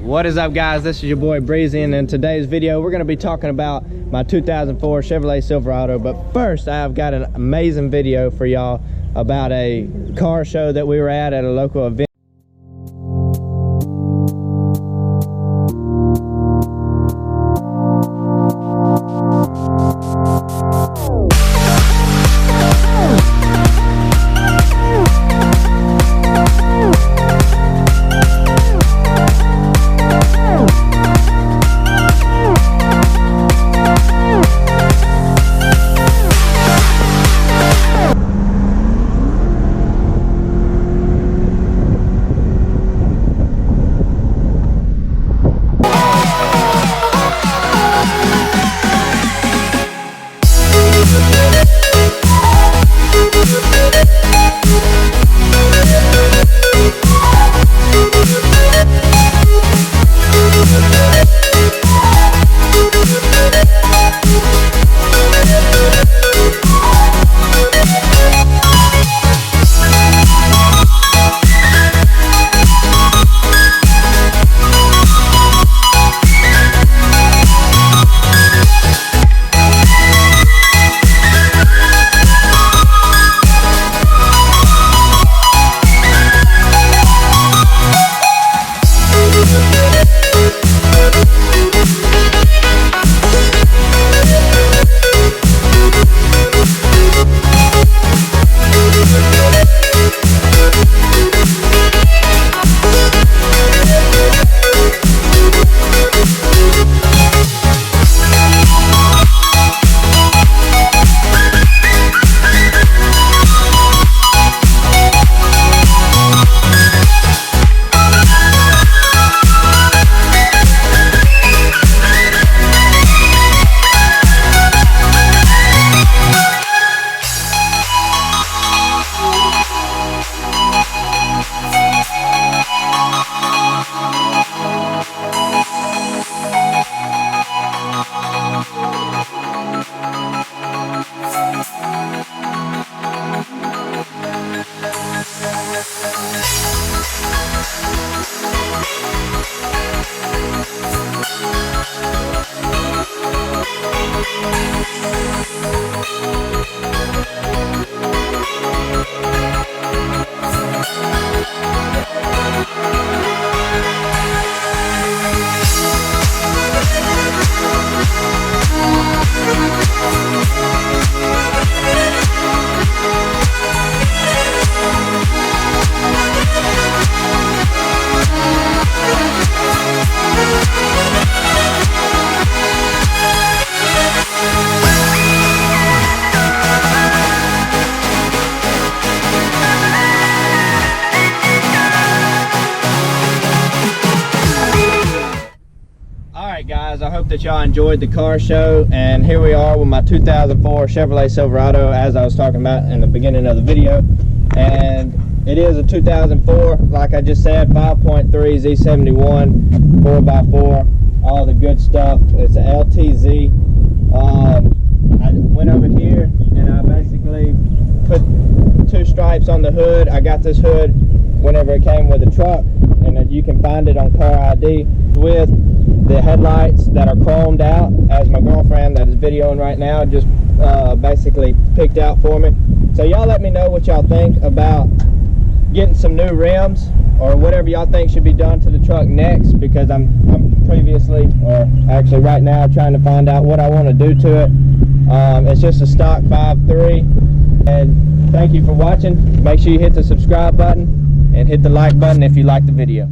What is up, guys? This is your boy Breezy, and in today's video we're going to be talking about my 2004 Chevrolet Silverado. But first, I've got an amazing video for y'all about a car show that we were at a local event. Alright guys, I hope that y'all enjoyed the car show, and here we are with my 2004 Chevrolet Silverado, as I was talking about in the beginning of the video. And it is a 2004, like I just said, 5.3 Z71 4x4, all the good stuff. It's an LTZ. I went over here and I basically put 2 stripes on the hood. I got this hood whenever it came with the truck, and you can find it on Car ID with the headlights that are chromed out, as my girlfriend that is videoing right now just basically picked out for me. So y'all let me know what y'all think about getting some new rims, or whatever y'all think should be done to the truck next, because I'm previously, or actually right now, trying to find out what I want to do to it. It's just a stock 5.3, and thank you for watching. Make sure you hit the subscribe button and hit the like button if you like the video.